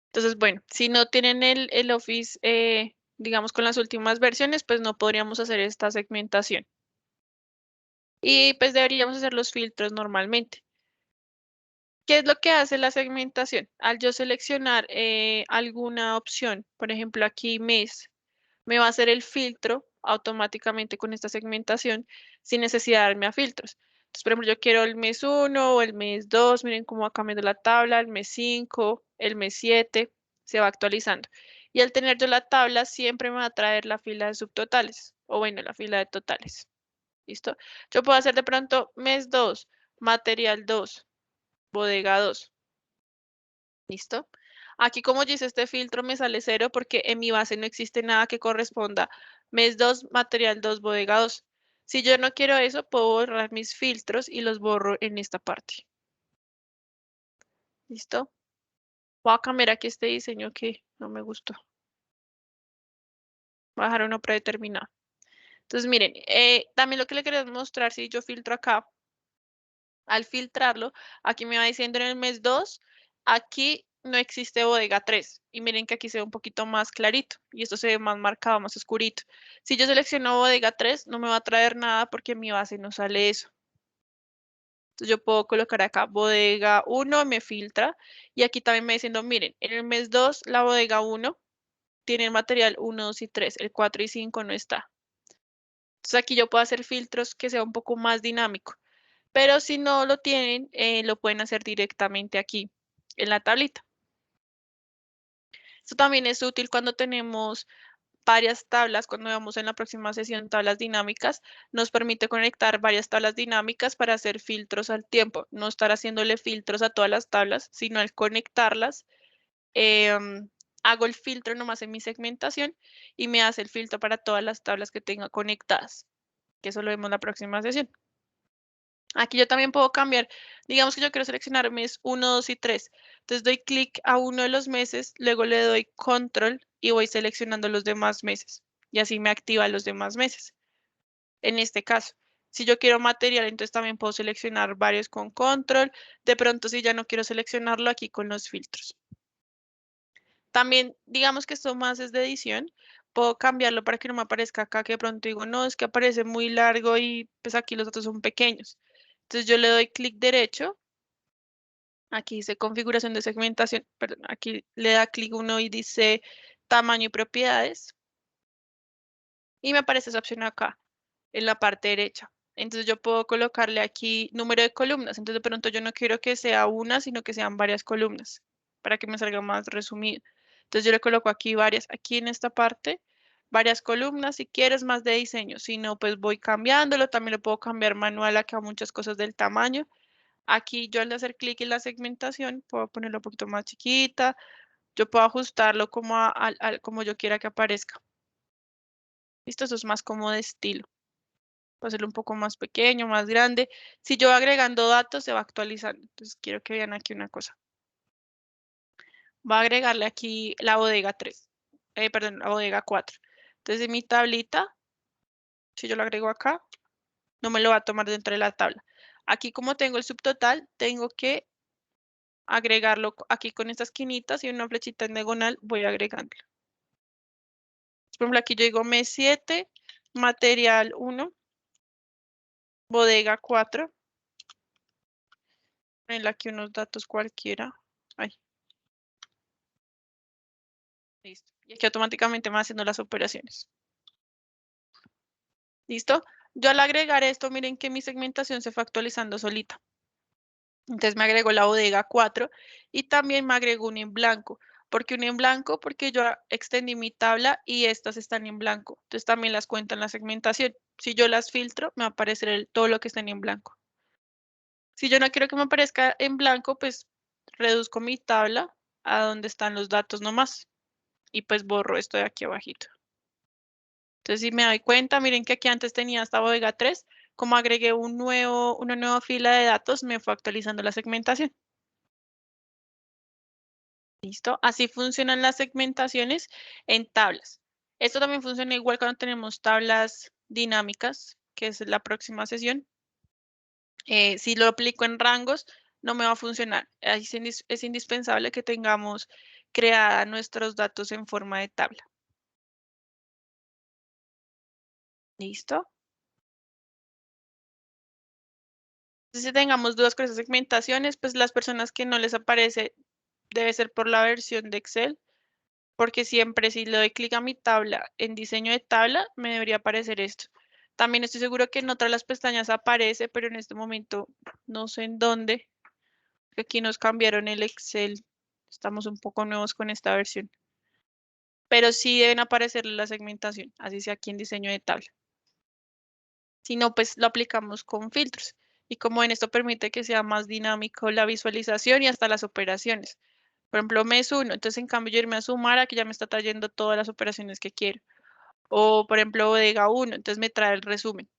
Entonces, bueno, si no tienen el Office, digamos, con las últimas versiones, pues no podríamos hacer esta segmentación. Y pues deberíamos hacer los filtros normalmente. ¿Qué es lo que hace la segmentación? Al yo seleccionar alguna opción, por ejemplo, aquí mes, me va a hacer el filtro automáticamente con esta segmentación sin necesidad de darme a filtros. Entonces, por ejemplo, yo quiero el mes 1 o el mes 2, miren cómo va cambiando la tabla, el mes 5, el mes 7, se va actualizando. Y al tener yo la tabla, siempre me va a traer la fila de subtotales, o bueno, la fila de totales. ¿Listo? Yo puedo hacer de pronto mes 2, material 2, bodega 2. ¿Listo? Aquí como yo hice este filtro me sale 0 porque en mi base no existe nada que corresponda mes 2, material 2, bodega 2. Si yo no quiero eso, puedo borrar mis filtros y los borro en esta parte. ¿Listo? Voy a cambiar aquí este diseño que no me gustó. Voy a dejar uno predeterminado. Entonces, miren, también lo que le quería mostrar, si yo filtro acá, al filtrarlo, aquí me va diciendo en el mes 2, aquí no existe bodega 3. Y miren que aquí se ve un poquito más clarito y esto se ve más marcado, más oscurito. Si yo selecciono bodega 3, no me va a traer nada porque en mi base no sale eso. Entonces yo puedo colocar acá bodega 1, me filtra. Y aquí también me diciendo, miren, en el mes 2, la bodega 1 tiene el material 1, 2 y 3. El 4 y 5 no está. Entonces aquí yo puedo hacer filtros que sea un poco más dinámico. Pero si no lo tienen, lo pueden hacer directamente aquí en la tablita. Esto también es útil cuando tenemos varias tablas, cuando veamos en la próxima sesión tablas dinámicas, nos permite conectar varias tablas dinámicas para hacer filtros al tiempo, no estar haciéndole filtros a todas las tablas, sino al conectarlas, hago el filtro nomás en mi segmentación y me hace el filtro para todas las tablas que tenga conectadas, que eso lo vemos en la próxima sesión. Aquí yo también puedo cambiar, digamos que yo quiero seleccionar mes 1, 2 y 3. Entonces doy clic a uno de los meses, luego le doy control y voy seleccionando los demás meses. Y así me activa los demás meses. En este caso, si yo quiero material, entonces también puedo seleccionar varios con control. De pronto, si ya no quiero seleccionarlo, aquí con los filtros. También, digamos que esto más es de edición. Puedo cambiarlo para que no me aparezca acá, que de pronto digo, no, es que aparece muy largo y pues aquí los datos son pequeños. Entonces yo le doy clic derecho, aquí dice configuración de segmentación, perdón, aquí le da clic uno y dice tamaño y propiedades. Y me aparece esa opción acá, en la parte derecha. Entonces yo puedo colocarle aquí número de columnas. Entonces de pronto yo no quiero que sea una, sino que sean varias columnas, para que me salga más resumido. Entonces yo le coloco aquí varias, aquí en esta parte, varias columnas. Si quieres más de diseño, si no, pues voy cambiándolo. También lo puedo cambiar manual acá muchas cosas del tamaño. Aquí yo al hacer clic en la segmentación puedo ponerlo un poquito más chiquita. Yo puedo ajustarlo como, como yo quiera que aparezca. Listo, eso es más como de estilo. Puedo hacerlo un poco más pequeño, más grande. Si yo voy agregando datos, se va actualizando. Entonces quiero que vean aquí una cosa. voy a agregarle aquí la bodega 3. Perdón, la bodega 4. Entonces, en mi tablita, si yo lo agrego acá, no me lo va a tomar dentro de la tabla. Aquí, como tengo el subtotal, tengo que agregarlo aquí con estas esquinitas y una flechita en diagonal, voy agregando. Por ejemplo, aquí yo digo mes 7, material 1, bodega 4. En aquí unos datos cualquiera. Ahí. Listo. Y aquí automáticamente me va haciendo las operaciones. ¿Listo? Yo al agregar esto, miren que mi segmentación se fue actualizando solita. Entonces me agregó la bodega 4 y también me agregó un en blanco. ¿Por qué un en blanco? Porque yo extendí mi tabla y estas están en blanco. Entonces también las cuento en la segmentación. Si yo las filtro, me va a aparecer todo lo que estén en blanco. Si yo no quiero que me aparezca en blanco, pues reduzco mi tabla a donde están los datos nomás. Y pues borro esto de aquí abajito. Entonces, si me doy cuenta, miren que aquí antes tenía esta bodega 3. Como agregué una nueva fila de datos, me fue actualizando la segmentación. ¿Listo? Así funcionan las segmentaciones en tablas. Esto también funciona igual cuando tenemos tablas dinámicas, que es la próxima sesión. Si lo aplico en rangos, no me va a funcionar. Ahí es indispensable que tengamos creada nuestros datos en forma de tabla. ¿Listo? Si tengamos dudas con esas segmentaciones, pues las personas que no les aparece debe ser por la versión de Excel, porque siempre si le doy clic a mi tabla en diseño de tabla, me debería aparecer esto. También estoy seguro que en otras las pestañas aparece, pero en este momento no sé en dónde. Aquí nos cambiaron el Excel. Estamos un poco nuevos con esta versión. Pero sí deben aparecer la segmentación, así sea aquí en diseño de tabla. Si no, pues lo aplicamos con filtros. Y como en esto permite que sea más dinámico la visualización y hasta las operaciones. Por ejemplo, mes 1, entonces en cambio yo irme a sumar, aquí ya me está trayendo todas las operaciones que quiero. O por ejemplo, bodega 1, entonces me trae el resumen.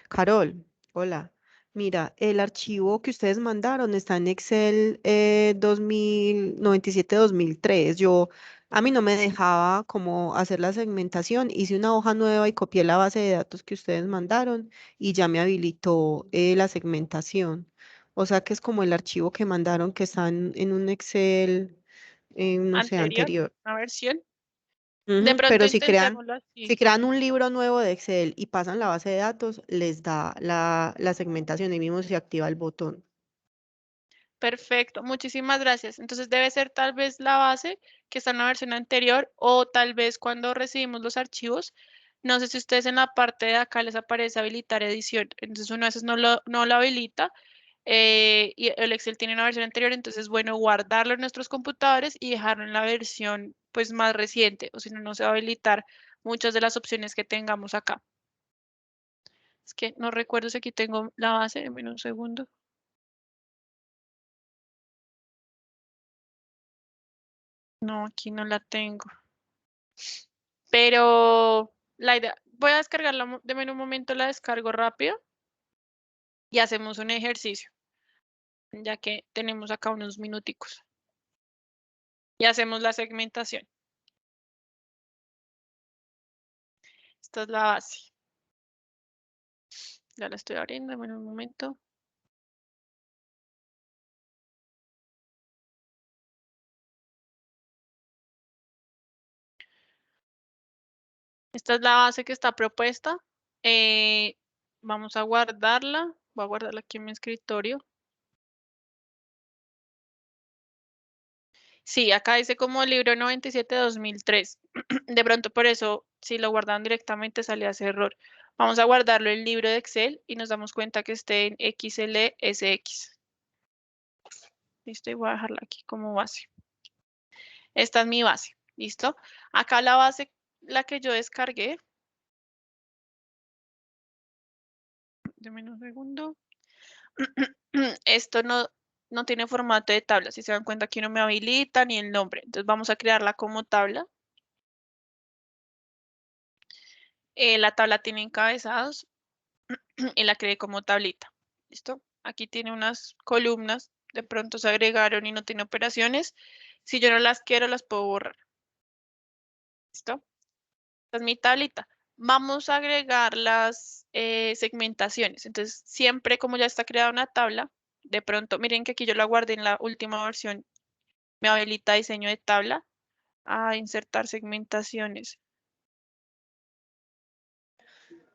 Carol, hola. Mira, el archivo que ustedes mandaron está en Excel 2097-2003. A mí no me dejaba como hacer la segmentación. Hice una hoja nueva y copié la base de datos que ustedes mandaron y ya me habilitó la segmentación. O sea que es como el archivo que mandaron que está en un Excel, no sé, Anterior, anterior. una versión. De Ujú, pronto pero intentémoslo así. si crean un libro nuevo de Excel y pasan la base de datos, les da la segmentación y mismo se activa el botón. Perfecto, muchísimas gracias. Entonces debe ser tal vez la base que está en la versión anterior o tal vez cuando recibimos los archivos. No sé si ustedes en la parte de acá les aparece habilitar edición. Entonces uno a veces no lo habilita y el Excel tiene una versión anterior, entonces es bueno guardarlo en nuestros computadores y dejarlo en la versión pues más reciente, o si no, no se va a habilitar muchas de las opciones que tengamos acá. Es que no recuerdo si aquí tengo la base, en un segundo. No, aquí no la tengo. Pero la idea, voy a descargarla, deme un momento, la descargo rápido y hacemos un ejercicio, ya que tenemos acá unos minuticos. Y hacemos la segmentación. Esta es la base. Ya la estoy abriendo, en un momento. Esta es la base que está propuesta. Vamos a guardarla. Voy a guardarla aquí en mi escritorio. Sí, acá dice como libro 97-2003. De pronto por eso, si lo guardan directamente, salía ese error. Vamos a guardarlo en el libro de Excel y nos damos cuenta que esté en XLSX. Listo, y voy a dejarla aquí como base. Esta es mi base. ¿Listo? Acá la base, la que yo descargué. Deme un segundo. Esto no tiene formato de tabla. Si se dan cuenta, aquí no me habilita ni el nombre. Entonces vamos a crearla como tabla. La tabla tiene encabezados y la creé como tablita. ¿Listo? Aquí tiene unas columnas De pronto se agregaron y no tiene operaciones. Si yo no las quiero, las puedo borrar. ¿Listo? Esta es mi tablita. Vamos a agregar las segmentaciones. Entonces, siempre como ya está creada una tabla, de pronto, miren que aquí yo la guardé en la última versión, me habilita diseño de tabla a insertar segmentaciones.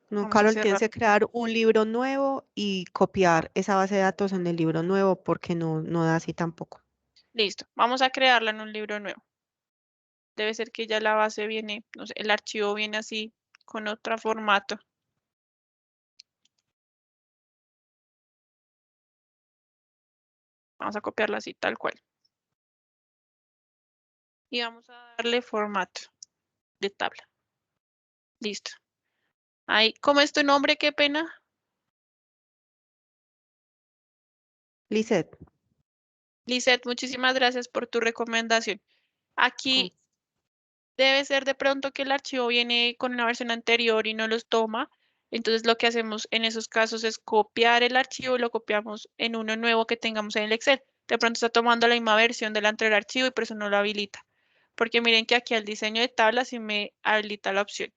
No, Vamos a Carol, tienes cerrar. que crear un libro nuevo y copiar esa base de datos en el libro nuevo porque no da así tampoco. Listo. Vamos a crearla en un libro nuevo. Debe ser que ya la base viene, no sé, el archivo viene así con otro formato. Vamos a copiarla así, tal cual. Y vamos a darle formato de tabla. Listo. Ahí, ¿cómo es tu nombre? Qué pena. Lisette, Lisette, muchísimas gracias por tu recomendación. Aquí con- debe ser de pronto que el archivo viene con una versión anterior y no los toma. Entonces lo que hacemos en esos casos es copiar el archivo y lo copiamos en uno nuevo que tengamos en el Excel. De pronto está tomando la misma versión del anterior archivo y por eso no lo habilita. Porque miren que aquí al diseño de tablas sí me habilita la opción.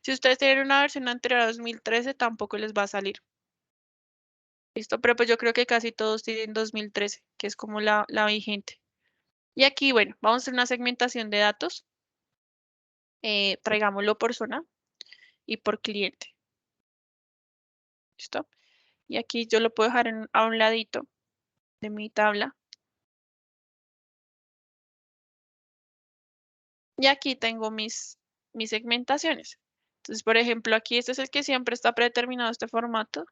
Si ustedes tienen una versión anterior a 2013, tampoco les va a salir. ¿Listo? Pero pues yo creo que casi todos tienen 2013, que es como la vigente. Y aquí, bueno, vamos a hacer una segmentación de datos. Traigámoslo por zona y por cliente. ¿Listo? Y aquí yo lo puedo dejar a un ladito de mi tabla. Y aquí tengo mis segmentaciones. Entonces, por ejemplo, aquí este es el que siempre está predeterminado este formato.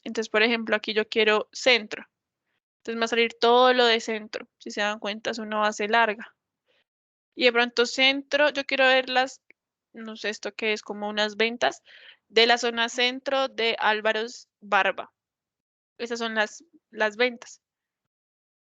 Entonces, por ejemplo, aquí yo quiero centro. Entonces me va a salir todo lo de centro. Si se dan cuenta, es una base larga. Y de pronto centro, yo quiero ver no sé esto que es como unas ventas de la zona centro de Álvaros Barba. Esas son las ventas.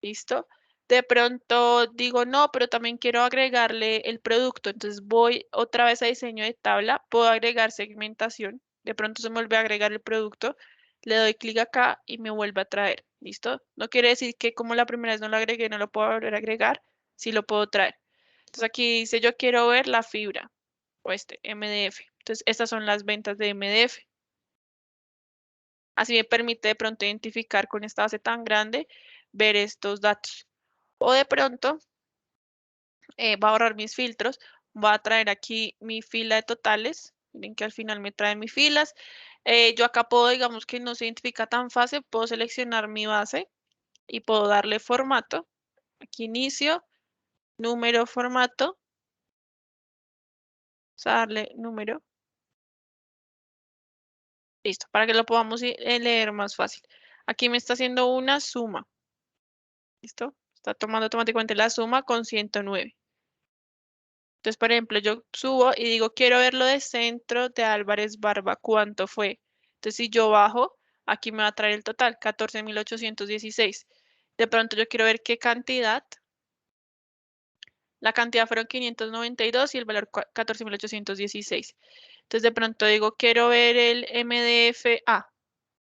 ¿Listo? De pronto digo no, pero también quiero agregarle el producto. Entonces voy otra vez a diseño de tabla, puedo agregar segmentación. De pronto se me vuelve a agregar el producto. Le doy clic acá y me vuelve a traer. ¿Listo? No quiere decir que como la primera vez no lo agregué, no lo puedo volver a agregar. Sí lo puedo traer. Entonces aquí dice yo quiero ver la fibra o este MDF. Entonces estas son las ventas de MDF. Así me permite de pronto identificar con esta base tan grande, ver estos datos. O de pronto va a ahorrar mis filtros. Voy a traer aquí mi fila de totales. Miren que al final me trae mis filas. Yo acá puedo, digamos que no se identifica tan fácil, puedo seleccionar mi base y puedo darle formato. Aquí inicio, número, formato. Vamos a darle número. Listo, para que lo podamos leer más fácil. Aquí me está haciendo una suma. ¿Listo? Está tomando automáticamente la suma con 109. Entonces, por ejemplo, yo subo y digo, quiero ver lo de centro de Álvarez Barba, ¿cuánto fue? Entonces, si yo bajo, aquí me va a traer el total, 14.816. De pronto yo quiero ver qué cantidad. La cantidad fueron 592 y el valor 14.816. Entonces, de pronto digo, quiero ver el MDFA.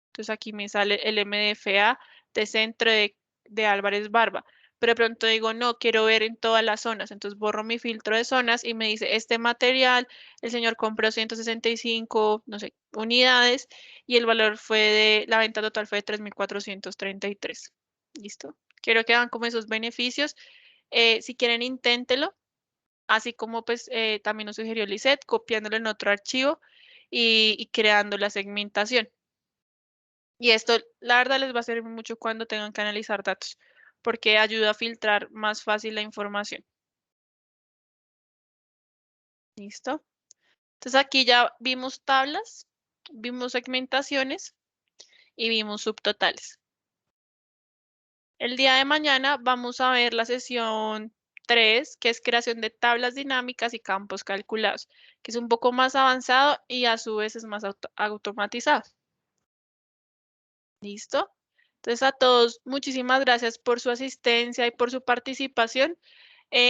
Entonces, aquí me sale el MDFA de centro de Álvarez Barba. Pero de pronto digo, no, quiero ver en todas las zonas. Entonces borro mi filtro de zonas y me dice, este material, el señor compró 165, no sé, unidades y el valor la venta total fue de 3.433. ¿Listo? Quiero que hagan como esos beneficios. Si quieren, inténtelo. Así como pues también nos sugirió Lisette, copiándolo en otro archivo y creando la segmentación. Y esto, la verdad, les va a servir mucho cuando tengan que analizar datos, porque ayuda a filtrar más fácil la información. ¿Listo? Entonces aquí ya vimos tablas, vimos segmentaciones y vimos subtotales. El día de mañana vamos a ver la sesión 3, que es creación de tablas dinámicas y campos calculados, que es un poco más avanzado y a su vez es más automatizado. ¿Listo? Entonces a todos, muchísimas gracias por su asistencia y por su participación.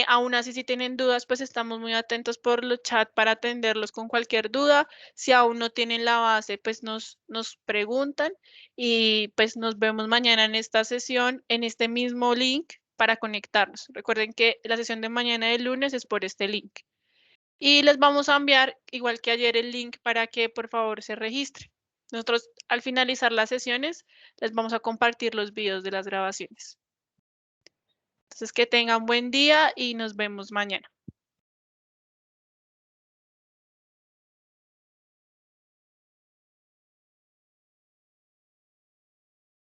Aún así, si tienen dudas, pues estamos muy atentos por los chats para atenderlos con cualquier duda. Si aún no tienen la base, pues nos preguntan y pues nos vemos mañana en esta sesión, en este mismo link para conectarnos. Recuerden que la sesión de mañana del lunes es por este link. Y les vamos a enviar, igual que ayer, el link para que por favor se registren. Nosotros al finalizar las sesiones les vamos a compartir los videos de las grabaciones. Entonces, que tengan buen día y nos vemos mañana.